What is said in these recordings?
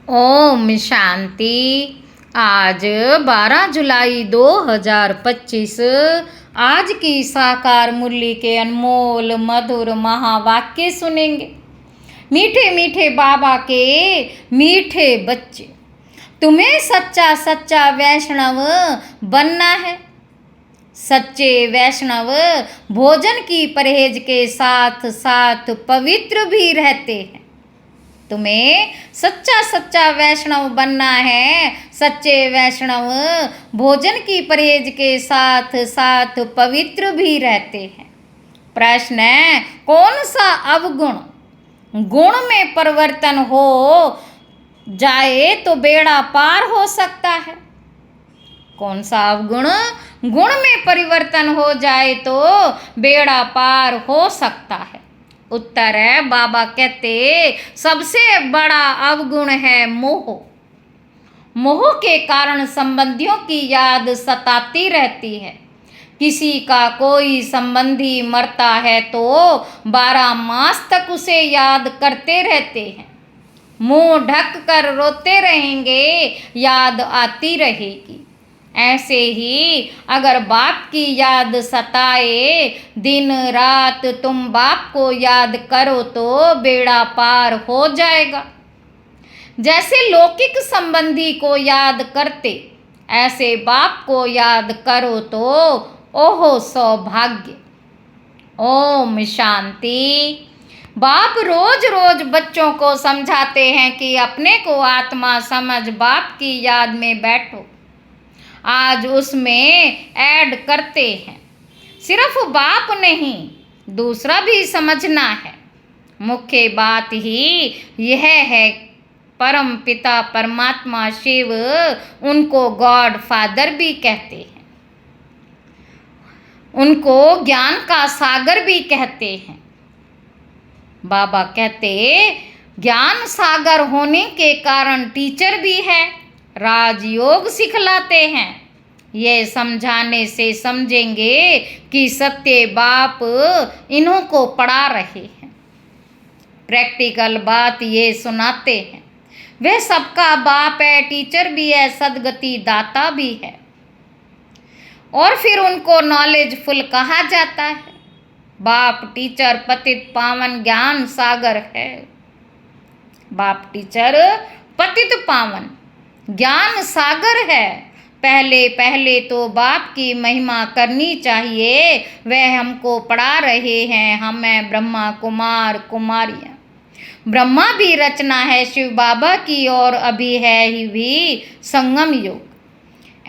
ओम शांति। आज 12 जुलाई 2025 आज की साकार मुरली के अनमोल मधुर महावाक्य सुनेंगे। मीठे मीठे बाबा के मीठे बच्चे, तुम्हें सच्चा सच्चा वैष्णव बनना है। सच्चे वैष्णव भोजन की परहेज के साथ साथ पवित्र भी रहते हैं। तुम्हें सच्चा सच्चा वैष्णव बनना है। सच्चे वैष्णव भोजन की परहेज के साथ साथ पवित्र भी रहते हैं। प्रश्न है, कौन सा अवगुण गुण में परिवर्तन हो जाए तो बेड़ा पार हो सकता है? कौन सा अवगुण गुण में परिवर्तन हो जाए तो बेड़ा पार हो सकता है? उत्तर है, बाबा कहते सबसे बड़ा अवगुण है मोह। मोह के कारण संबंधियों की याद सताती रहती है। किसी का कोई संबंधी मरता है तो 12 मास तक उसे याद करते रहते हैं। मुंह ढक कर रोते रहेंगे, याद आती रहेगी। ऐसे ही अगर बाप की याद सताए, दिन रात तुम बाप को याद करो तो बेड़ा पार हो जाएगा। जैसे लौकिक संबंधी को याद करते, ऐसे बाप को याद करो तो ओहो सौभाग्य। ओम शांति। बाप रोज रोज बच्चों को समझाते हैं कि अपने को आत्मा समझ बाप की याद में बैठो। आज उसमें ऐड करते हैं, सिर्फ बाप नहीं दूसरा भी समझना है। मुख्य बात ही यह है, परम पिता परमात्मा शिव, उनको गॉड फादर भी कहते हैं, उनको ज्ञान का सागर भी कहते हैं। बाबा कहते ज्ञान सागर होने के कारण टीचर भी है, राजयोग सिखलाते हैं। ये समझाने से समझेंगे कि सत्य बाप इन्हों को पढ़ा रहे हैं। प्रैक्टिकल बात ये सुनाते हैं। वह सबका बाप है, टीचर भी है, सदगति दाता भी है। और फिर उनको नॉलेजफुल कहा जाता है। बाप टीचर पतित पावन ज्ञान सागर है। बाप टीचर पतित पावन ज्ञान सागर है। पहले पहले तो बाप की महिमा करनी चाहिए। वह हमको पढ़ा रहे हैं, हमें ब्रह्मा कुमार कुमारियाँ। ब्रह्मा भी रचना है शिव बाबा की, और अभी है ही भी संगम योग।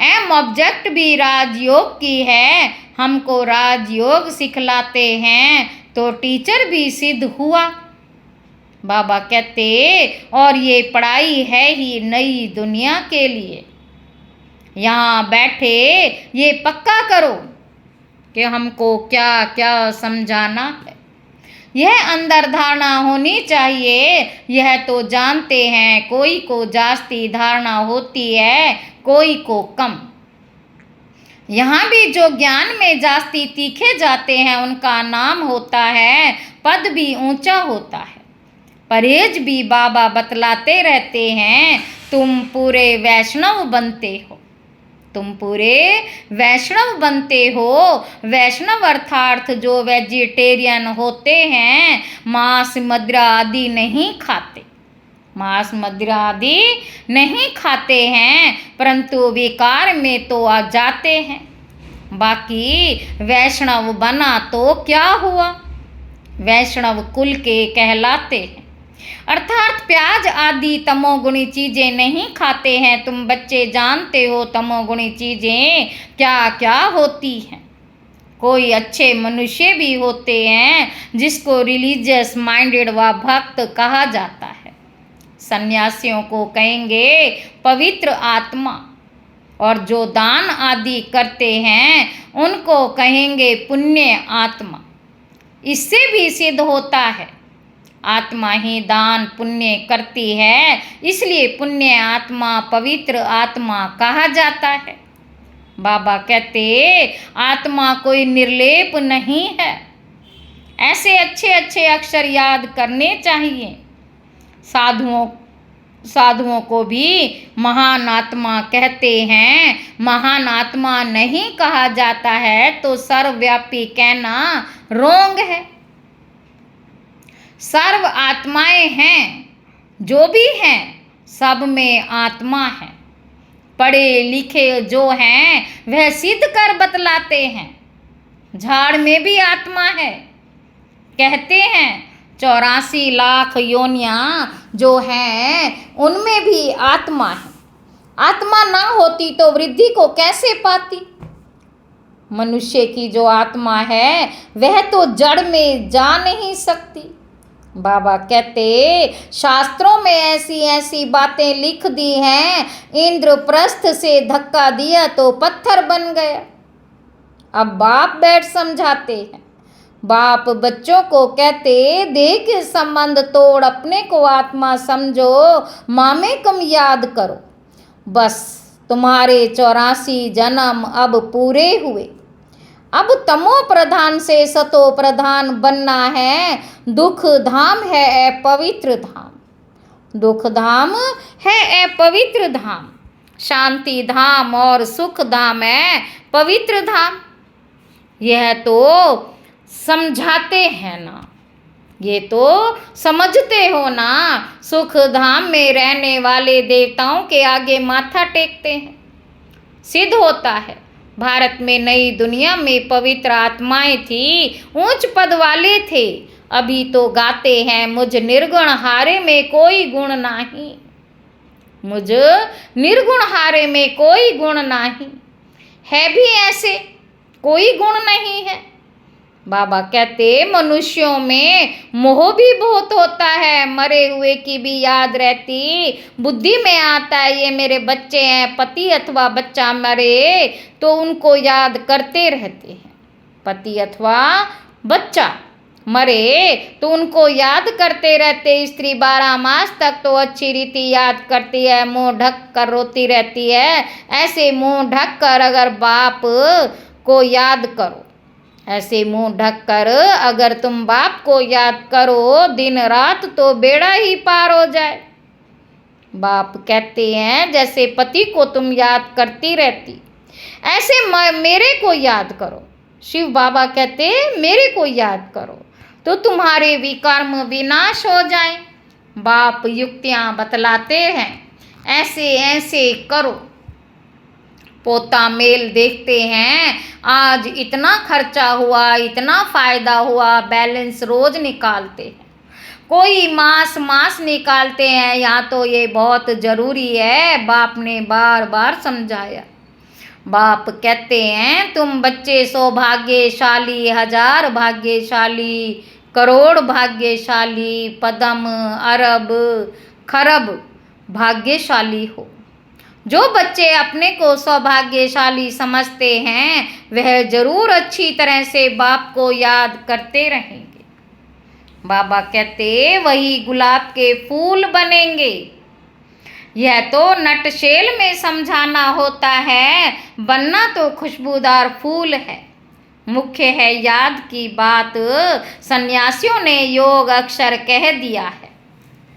एम ऑब्जेक्ट भी राजयोग की है। हमको राजयोग सिखलाते हैं तो टीचर भी सिद्ध हुआ। बाबा कहते और ये पढ़ाई है ही नई दुनिया के लिए। यहाँ बैठे ये पक्का करो कि हमको क्या क्या समझाना है। यह अंदर धारणा होनी चाहिए। यह तो जानते हैं, कोई को जास्ती धारणा होती है, कोई को कम। यहाँ भी जो ज्ञान में जास्ती तीखे जाते हैं उनका नाम होता है, पद भी ऊंचा होता है। परहेज भी बाबा बतलाते रहते हैं, तुम पूरे वैष्णव बनते हो। तुम पूरे वैष्णव बनते हो। वैष्णव अर्थात जो वेजिटेरियन होते हैं, मांस मदिरा आदि नहीं खाते। मांस मदिरा आदि नहीं खाते हैं, परंतु विकार में तो आ जाते हैं। बाकी वैष्णव बना तो क्या हुआ, वैष्णव कुल के कहलाते हैं। अर्थात प्याज आदि तमोगुणी चीजें नहीं खाते हैं। तुम बच्चे जानते हो तमोगुणी चीजें क्या क्या होती हैं। कोई अच्छे मनुष्य भी होते हैं जिसको रिलीजियस माइंडेड व भक्त कहा जाता है। सन्यासियों को कहेंगे पवित्र आत्मा, और जो दान आदि करते हैं उनको कहेंगे पुण्य आत्मा। इससे भी सिद्ध होता है आत्मा ही दान पुण्य करती है, इसलिए पुण्य आत्मा पवित्र आत्मा कहा जाता है। बाबा कहते आत्मा कोई निर्लेप नहीं है। ऐसे अच्छे अच्छे अक्षर याद करने चाहिए। साधुओं साधुओं को भी महान आत्मा कहते हैं। महान आत्मा नहीं कहा जाता है तो सर्वव्यापी कहना रोंग है। सर्व आत्माएं हैं, जो भी हैं सब में आत्मा है। पढ़े लिखे जो हैं वह सिद्ध कर बतलाते हैं, झाड़ में भी आत्मा है। कहते हैं 84 लाख योनियाँ जो हैं उनमें भी आत्मा है। आत्मा ना होती तो वृद्धि को कैसे पाती। मनुष्य की जो आत्मा है वह तो जड़ में जा नहीं सकती। बाबा कहते शास्त्रों में ऐसी ऐसी बातें लिख दी हैं, इंद्रप्रस्थ से धक्का दिया तो पत्थर बन गया। अब बाप बैठ समझाते हैं। बाप बच्चों को कहते देह के संबंध तोड़ अपने को आत्मा समझो, मामेकम याद करो। बस तुम्हारे 84 जन्म अब पूरे हुए। अब तमो प्रधान से सतो प्रधान बनना है। दुख धाम है अपवित्र धाम। दुख धाम है अपवित्र धाम। शांति धाम और सुख धाम है पवित्र धाम। यह तो समझाते हैं ना, ये तो समझते हो ना। सुख धाम में रहने वाले देवताओं के आगे माथा टेकते हैं, सिद्ध होता है। भारत में नई दुनिया में पवित्र आत्माएं थी, ऊंच पद वाले थे। अभी तो गाते हैं मुझ निर्गुण हारे में कोई गुण नहीं। मुझ निर्गुण हारे में कोई गुण नहीं है, भी ऐसे कोई गुण नहीं है। बाबा कहते मनुष्यों में मोह भी बहुत होता है, मरे हुए की भी याद रहती। बुद्धि में आता है ये मेरे बच्चे हैं, पति अथवा बच्चा मरे तो उनको याद करते रहते हैं। पति अथवा बच्चा मरे तो उनको याद करते रहते। स्त्री 12 मास तक तो अच्छी रीति याद करती है, मुंह ढक कर रोती रहती है। ऐसे मुंह ढक कर अगर बाप को याद करो, ऐसे मुंह ढक कर अगर तुम बाप को याद करो दिन रात तो बेड़ा ही पार हो जाए। बाप कहते हैं जैसे पति को तुम याद करती रहती, ऐसे मेरे को याद करो। शिव बाबा कहते मेरे को याद करो तो तुम्हारे विकर्म विनाश हो जाए। बाप युक्तियाँ बतलाते हैं, ऐसे ऐसे करो। पोता मेल देखते हैं, आज इतना खर्चा हुआ, इतना फ़ायदा हुआ, बैलेंस रोज़ निकालते हैं। कोई मास निकालते हैं, यहाँ तो ये बहुत ज़रूरी है। बाप ने बार बार समझाया। बाप कहते हैं तुम बच्चे सौभाग्यशाली, 1000 भाग्यशाली, करोड़ भाग्यशाली, पदम अरब खरब भाग्यशाली हो। जो बच्चे अपने को सौभाग्यशाली समझते हैं वह जरूर अच्छी तरह से बाप को याद करते रहेंगे। बाबा कहते वही गुलाब के फूल बनेंगे। यह तो नटशेल में समझाना होता है, बनना तो खुशबूदार फूल है। मुख्य है याद की बात। सन्यासियों ने योग अक्षर कह दिया है।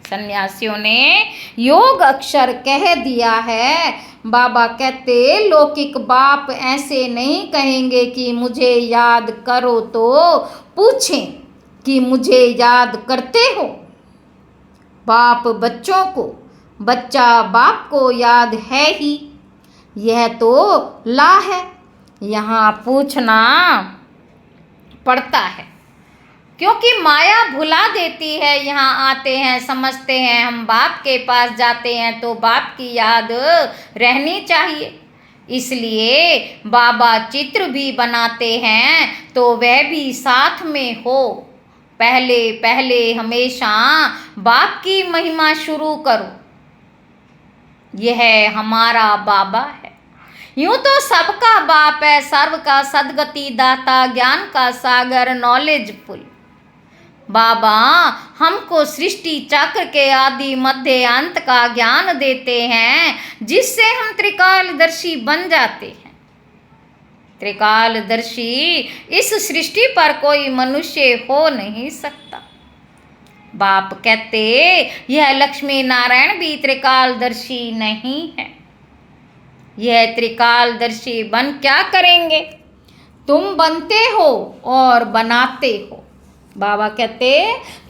सन्यासियों ने योग अक्षर कह दिया है। बाबा कहते लौकिक बाप ऐसे नहीं कहेंगे कि मुझे याद करो, तो पूछें कि मुझे याद करते हो। बाप बच्चों को, बच्चा बाप को याद है ही, यह तो ला है। यहाँ पूछना पड़ता है क्योंकि माया भुला देती है। यहाँ आते हैं, समझते हैं, हम बाप के पास जाते हैं तो बाप की याद रहनी चाहिए। इसलिए बाबा चित्र भी बनाते हैं तो वह भी साथ में हो। पहले पहले हमेशा बाप की महिमा शुरू करो। यह हमारा बाबा है। यूं तो सबका बाप है, सर्व का सदगति दाता, ज्ञान का सागर, नॉलेजफुल। बाबा हमको सृष्टि चक्र के आदि मध्य अंत का ज्ञान देते हैं, जिससे हम त्रिकालदर्शी बन जाते हैं। त्रिकालदर्शी इस सृष्टि पर कोई मनुष्य हो नहीं सकता। बाप कहते यह लक्ष्मी नारायण भी त्रिकालदर्शी नहीं है। यह त्रिकालदर्शी बन क्या करेंगे? तुम बनते हो और बनाते हो। बाबा कहते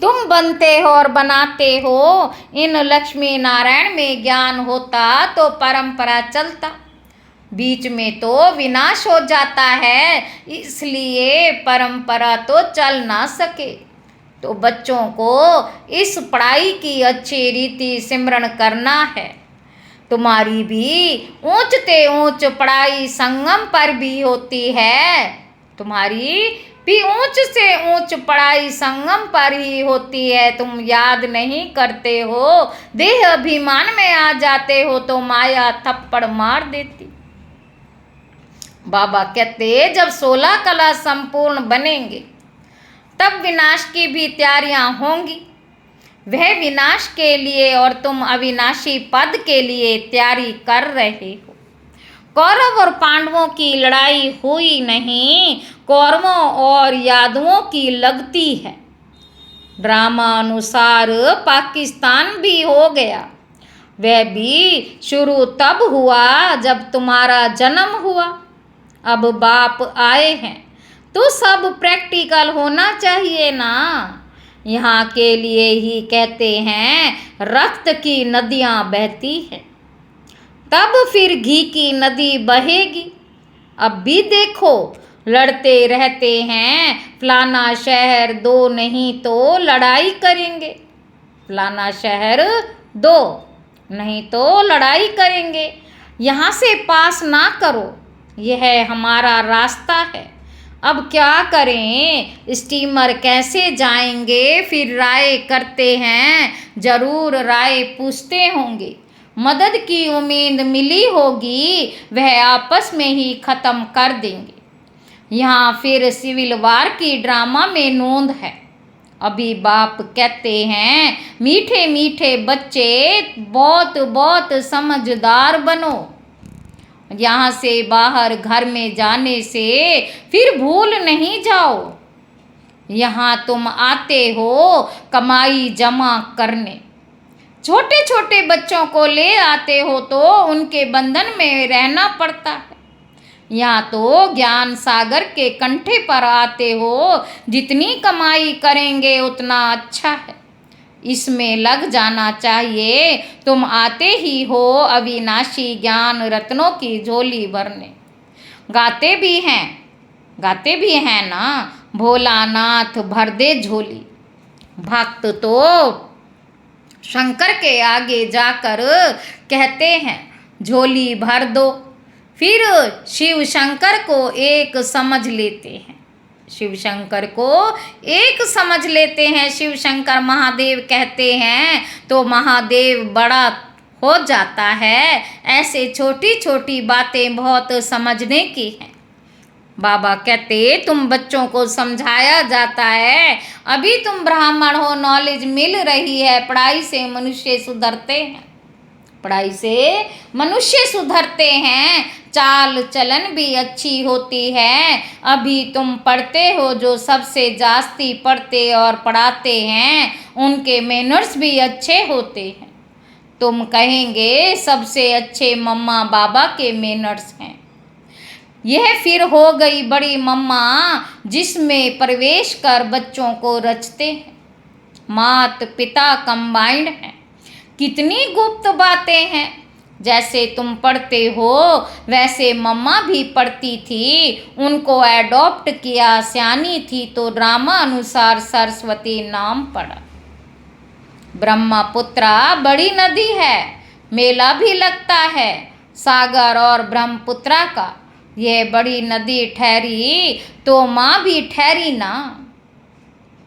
तुम बनते हो और बनाते हो। इन लक्ष्मी नारायण में ज्ञान होता तो परंपरा चलता, बीच में तो विनाश हो जाता है, इसलिए परंपरा तो चल ना सके। तो बच्चों को इस पढ़ाई की अच्छी रीति सिमरण करना है। तुम्हारी भी ऊंच ते ऊंच पढ़ाई संगम पर भी होती है। तुम्हारी भी ऊंच से ऊंच पढ़ाई संगम पर ही होती है। तुम याद नहीं करते हो, देह अभिमान में आ जाते हो तो माया थप्पड़ मार देती। बाबा कहते जब 16 कला संपूर्ण बनेंगे तब विनाश की भी तैयारियां होंगी। वह विनाश के लिए और तुम अविनाशी पद के लिए तैयारी कर रहे हो। कौरव और पांडवों की लड़ाई हुई नहीं, कौरवों और यादवों की लगती है। ड्रामा अनुसार पाकिस्तान भी हो गया। वह भी शुरू तब हुआ जब तुम्हारा जन्म हुआ। अब बाप आए हैं तो सब प्रैक्टिकल होना चाहिए ना। यहाँ के लिए ही कहते हैं रक्त की नदियाँ बहती हैं, तब फिर घी की नदी बहेगी। अब भी देखो लड़ते रहते हैं, फलाना शहर 2 नहीं तो लड़ाई करेंगे। फलाना शहर 2 नहीं तो लड़ाई करेंगे। यहाँ से पास ना करो, यह हमारा रास्ता है। अब क्या करें, स्टीमर कैसे जाएंगे? फिर राय करते हैं, जरूर राय पूछते होंगे। मदद की उम्मीद मिली होगी, वह आपस में ही ख़त्म कर देंगे। यहाँ फिर सिविल वार की ड्रामा में नोंद है। अभी बाप कहते हैं मीठे मीठे बच्चे बहुत बहुत समझदार बनो। यहाँ से बाहर घर में जाने से फिर भूल नहीं जाओ। यहाँ तुम आते हो कमाई जमा करने। छोटे छोटे बच्चों को ले आते हो तो उनके बंधन में रहना पड़ता है। यहाँ तो ज्ञान सागर के कंठे पर आते हो, जितनी कमाई करेंगे उतना अच्छा है। इसमें लग जाना चाहिए। तुम आते ही हो अविनाशी ज्ञान रत्नों की झोली भरने। गाते भी हैं ना, भोलानाथ भर दे झोली। भक्त तो शंकर के आगे जाकर कहते हैं झोली भर दो, फिर शिव शंकर को एक समझ लेते हैं। शिव शंकर को एक समझ लेते हैं। शिव शंकर महादेव कहते हैं तो महादेव बड़ा हो जाता है। ऐसे छोटी छोटी बातें बहुत समझने की हैं। बाबा कहते तुम बच्चों को समझाया जाता है, अभी तुम ब्राह्मण हो, नॉलेज मिल रही है। पढ़ाई से मनुष्य सुधरते हैं, पढ़ाई से मनुष्य सुधरते हैं, चाल चलन भी अच्छी होती है। अभी तुम पढ़ते हो, जो सबसे जास्ती पढ़ते और पढ़ाते हैं उनके मैनर्स भी अच्छे होते हैं। तुम कहेंगे सबसे अच्छे मम्मा बाबा के मैनर्स हैं। यह फिर हो गई बड़ी मम्मा, जिसमें प्रवेश कर बच्चों को रचते हैं। मात पिता कंबाइंड हैं। कितनी गुप्त बातें हैं। जैसे तुम पढ़ते हो वैसे मम्मा भी पढ़ती थी, उनको एडॉप्ट किया, सियानी थी तो ड्रामा अनुसार सरस्वती नाम पड़ा। ब्रह्मपुत्रा बड़ी नदी है, मेला भी लगता है सागर और ब्रह्मपुत्रा का। यह बड़ी नदी ठहरी तो माँ भी ठहरी ना।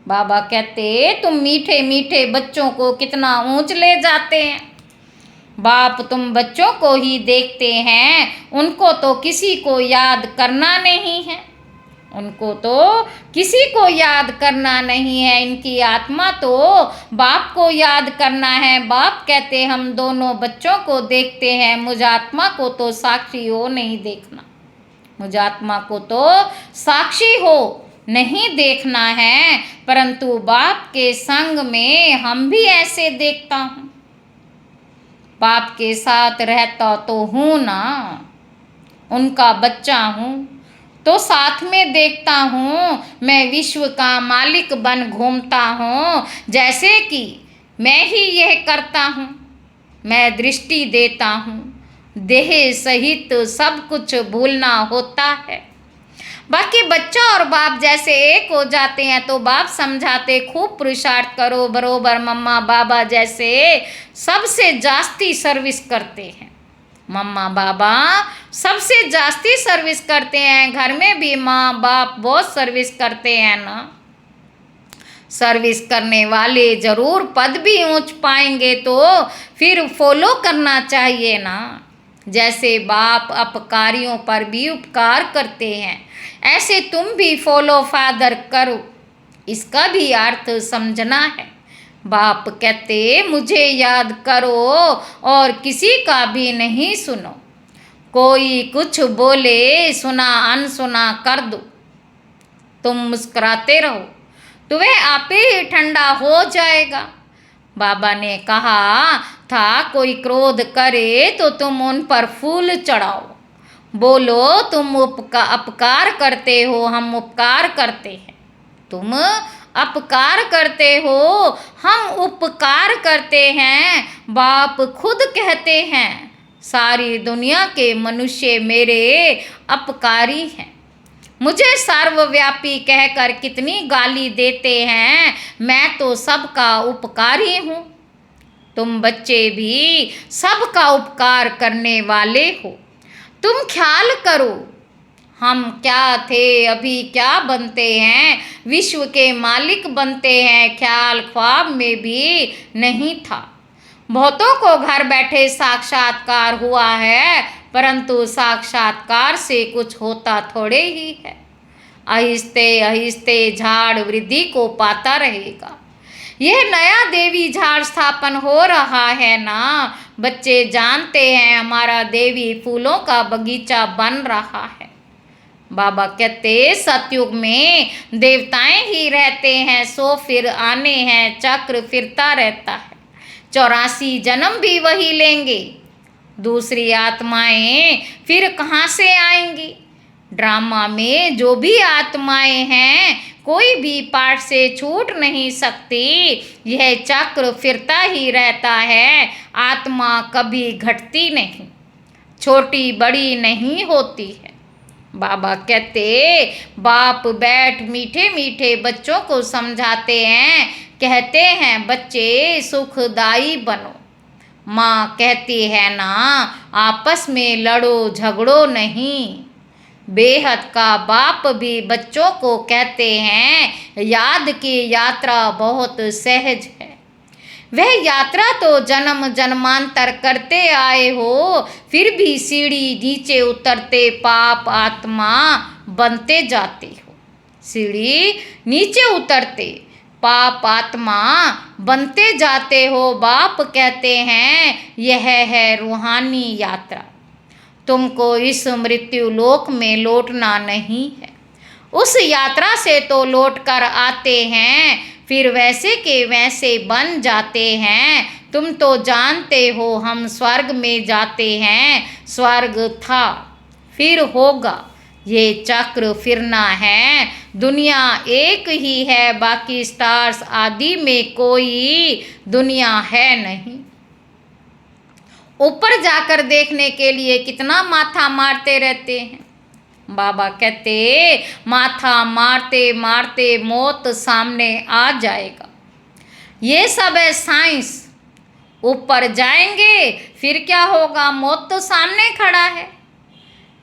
बाबा कहते तुम मीठे मीठे बच्चों को कितना ऊंच ले जाते हैं। बाप तुम बच्चों को ही देखते हैं, उनको तो किसी को याद करना नहीं है। उनको तो किसी को याद करना नहीं है। इनकी आत्मा तो बाप को याद करना है। बाप कहते हम दोनों बच्चों को देखते हैं, मुझ आत्मा को तो साक्षी हो नहीं देखना। मुझ आत्मा को तो साक्षी हो नहीं देखना है, परंतु बाप के संग में हम भी ऐसे देखता हूँ। बाप के साथ रहता तो हूँ ना, उनका बच्चा हूँ, तो साथ में देखता हूँ। मैं विश्व का मालिक बन घूमता हूँ, जैसे कि मैं ही यह करता हूँ। मैं दृष्टि देता हूँ, देह सहित सब कुछ भूलना होता है। बाकी बच्चा और बाप जैसे एक हो जाते हैं तो बाप समझाते खूब पुरुषार्थ करो, बरोबर मम्मा बाबा जैसे सबसे जास्ती सर्विस करते हैं। मम्मा बाबा सबसे जास्ती सर्विस करते हैं। घर में भी माँ बाप बहुत सर्विस करते हैं ना। सर्विस करने वाले जरूर पद भी ऊंच पाएंगे, तो फिर फॉलो करना चाहिए ना। जैसे बाप अपकारियों पर भी उपकार करते हैं, ऐसे तुम भी फॉलो फादर करो। इसका भी अर्थ समझना है। बाप कहते मुझे याद करो और किसी का भी नहीं सुनो। कोई कुछ बोले सुना अनसुना कर दो। तुम मुस्कुराते रहो तो वह आपे ही ठंडा हो जाएगा। बाबा ने कहा था कोई क्रोध करे तो तुम उन पर फूल चढ़ाओ। बोलो तुम अपकार करते हो, हम उपकार करते हैं। तुम अपकार करते हो, हम उपकार करते हैं। बाप खुद कहते हैं सारी दुनिया के मनुष्य मेरे अपकारी हैं। मुझे सर्वव्यापी कहकर कितनी गाली देते हैं, मैं तो सबका उपकारी हूँ। तुम बच्चे भी सबका उपकार करने वाले हो। तुम ख्याल करो हम क्या थे, अभी क्या बनते हैं। विश्व के मालिक बनते हैं, ख्याल ख्वाब में भी नहीं था। बहुतों को घर बैठे साक्षात्कार हुआ है, परंतु साक्षात्कार से कुछ होता थोड़े ही है। आहिस्ते आहिस्ते झाड़ वृद्धि को पाता रहेगा। यह नया देवी झाड़ स्थापन हो रहा है ना। बच्चे जानते हैं हमारा देवी फूलों का बगीचा बन रहा है। बाबा कहते सतयुग में देवताएं ही रहते हैं, सो फिर आने हैं, चक्र फिरता रहता है। 84 जन्म भी वही लेंगे। दूसरी आत्माएं फिर कहाँ से आएंगी। ड्रामा में जो भी आत्माएं हैं, कोई भी पार्ट से छूट नहीं सकती। यह चक्र फिरता ही रहता है। आत्मा कभी घटती नहीं, छोटी बड़ी नहीं होती है। बाबा कहते बाप बैठ मीठे मीठे बच्चों को समझाते हैं, कहते हैं बच्चे सुखदाई बनो। माँ कहती है ना आपस में लड़ो झगड़ो नहीं। बेहद का बाप भी बच्चों को कहते हैं याद की यात्रा बहुत सहज है। वह यात्रा तो जन्म जन्मांतर करते आए हो, फिर भी सीढ़ी नीचे उतरते पाप आत्मा बनते जाते हो। सीढ़ी नीचे उतरते पाप आत्मा बनते जाते हो। बाप कहते हैं यह है रूहानी यात्रा। तुमको इस मृत्यु लोक में लौटना नहीं है। उस यात्रा से तो लौट कर आते हैं, फिर वैसे के वैसे बन जाते हैं। तुम तो जानते हो हम स्वर्ग में जाते हैं। स्वर्ग था फिर होगा, ये चक्र फिरना है। दुनिया एक ही है, बाकी स्टार्स आदि में कोई दुनिया है नहीं। ऊपर जाकर देखने के लिए कितना माथा मारते रहते हैं। बाबा कहते माथा मारते मारते मौत सामने आ जाएगा। ये सब है साइंस। ऊपर जाएंगे फिर क्या होगा, मौत तो सामने खड़ा है।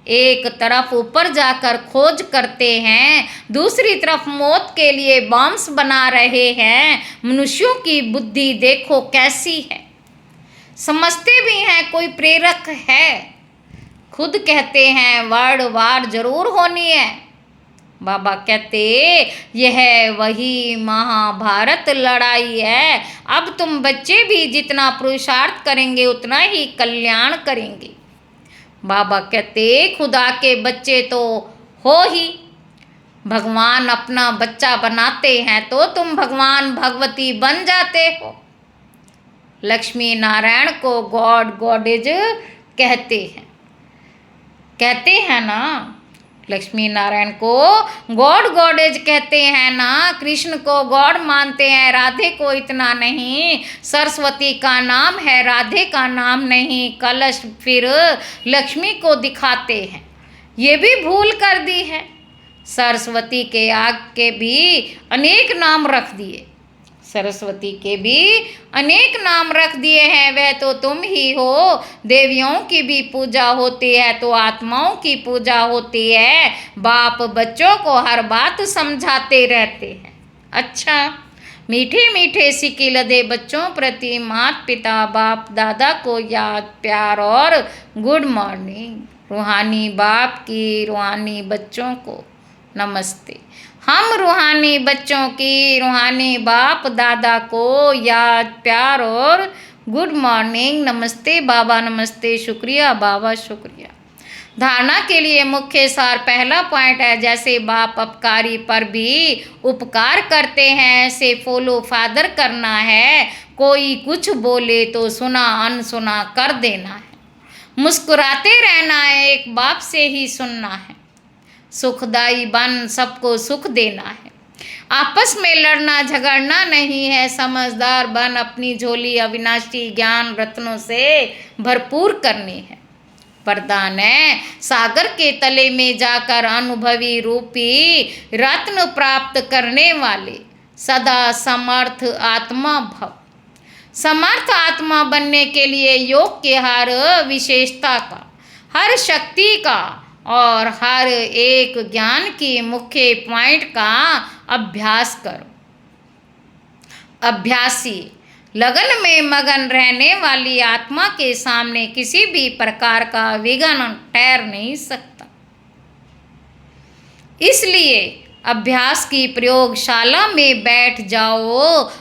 एक तरफ ऊपर जाकर खोज करते हैं, दूसरी तरफ मौत के लिए बॉम्ब्स बना रहे हैं। मनुष्यों की बुद्धि देखो कैसी है। समझते भी हैं कोई प्रेरक है, खुद कहते हैं वर्ल्ड वार जरूर होनी है। बाबा कहते यह वही महाभारत लड़ाई है। अब तुम बच्चे भी जितना पुरुषार्थ करेंगे उतना ही कल्याण करेंगे। बाबा कहते खुदा के बच्चे तो हो ही। भगवान अपना बच्चा बनाते हैं तो तुम भगवान भगवती बन जाते हो। लक्ष्मी नारायण को गॉड गॉडेज कहते हैं ना, लक्ष्मी नारायण को गॉड गॉडेज कहते हैं ना। कृष्ण को गॉड मानते हैं, राधे को इतना नहीं। सरस्वती का नाम है, राधे का नाम नहीं। कलश फिर लक्ष्मी को दिखाते हैं, ये भी भूल कर दी है। सरस्वती के आगे भी अनेक नाम रख दिए, सरस्वती के भी अनेक नाम रख दिए हैं। वह तो तुम ही हो। देवियों की भी पूजा होती है तो आत्माओं की पूजा होती है। बाप बच्चों को हर बात समझाते रहते हैं। अच्छा, मीठे मीठे सिक्के लदे बच्चों प्रति माता पिता बाप दादा को याद प्यार और गुड मॉर्निंग। रूहानी बाप की रूहानी बच्चों को नमस्ते। हम रूहानी बच्चों की रूहानी बाप दादा को याद प्यार और गुड मॉर्निंग। नमस्ते बाबा, नमस्ते, शुक्रिया बाबा, शुक्रिया। धारणा के लिए मुख्य सार पहला पॉइंट है, जैसे बाप अपकारी पर भी उपकार करते हैं ऐसे फॉलो फादर करना है। कोई कुछ बोले तो सुना अनसुना कर देना है। मुस्कुराते रहना है, एक बाप से ही सुनना है। सुखदाई बन सबको सुख देना है। आपस में लड़ना झगड़ना नहीं है। समझदार बन अपनी झोली अविनाशी ज्ञान रत्नों से भरपूर करनी है। वरदान है, सागर के तले में जाकर अनुभवी रूपी रत्न प्राप्त करने वाले सदा समर्थ आत्मा भव। समर्थ आत्मा बनने के लिए योग के हर विशेषता का, हर शक्ति का और हर एक ज्ञान की मुख्य पॉइंट का अभ्यास करो। अभ्यासी लगन में मगन रहने वाली आत्मा के सामने किसी भी प्रकार का विघ्न ठहर नहीं सकता। इसलिए अभ्यास की प्रयोगशाला में बैठ जाओ।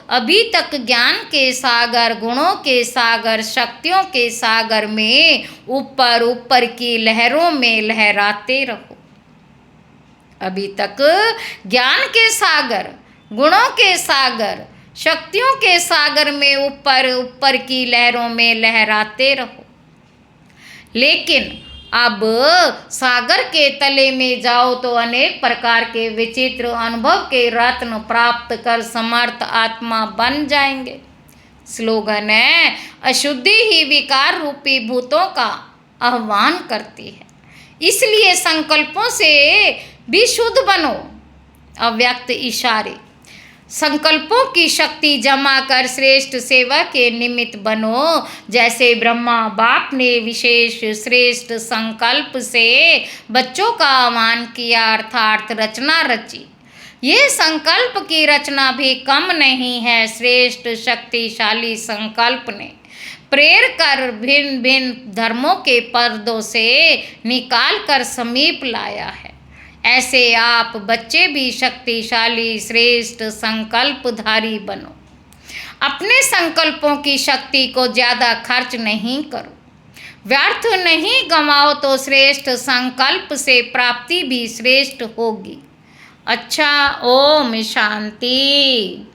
अभी तक ज्ञान के सागर, गुणों के सागर, शक्तियों के सागर में ऊपर ऊपर की लहरों में लहराते रहो। अभी तक ज्ञान के सागर, गुणों के सागर, शक्तियों के सागर में ऊपर ऊपर की लहरों में लहराते रहो। लेकिन अब सागर के तले में जाओ तो अनेक प्रकार के विचित्र अनुभव के रत्न प्राप्त कर समर्थ आत्मा बन जाएंगे। स्लोगन है, अशुद्धि ही विकार रूपी भूतों का आह्वान करती है। इसलिए संकल्पों से भी शुद्ध बनो। अव्यक्त इशारे, संकल्पों की शक्ति जमा कर श्रेष्ठ सेवा के निमित्त बनो। जैसे ब्रह्मा बाप ने विशेष श्रेष्ठ संकल्प से बच्चों का आह्वान किया अर्थात रचना रची। ये संकल्प की रचना भी कम नहीं है। श्रेष्ठ शक्तिशाली संकल्प ने प्रेर कर भिन्न भिन्न धर्मों के पर्दों से निकाल कर समीप लाया है। ऐसे आप बच्चे भी शक्तिशाली श्रेष्ठ संकल्पधारी बनो। अपने संकल्पों की शक्ति को ज़्यादा खर्च नहीं करो, व्यर्थ नहीं गंवाओ तो श्रेष्ठ संकल्प से प्राप्ति भी श्रेष्ठ होगी। अच्छा, ओम शांति।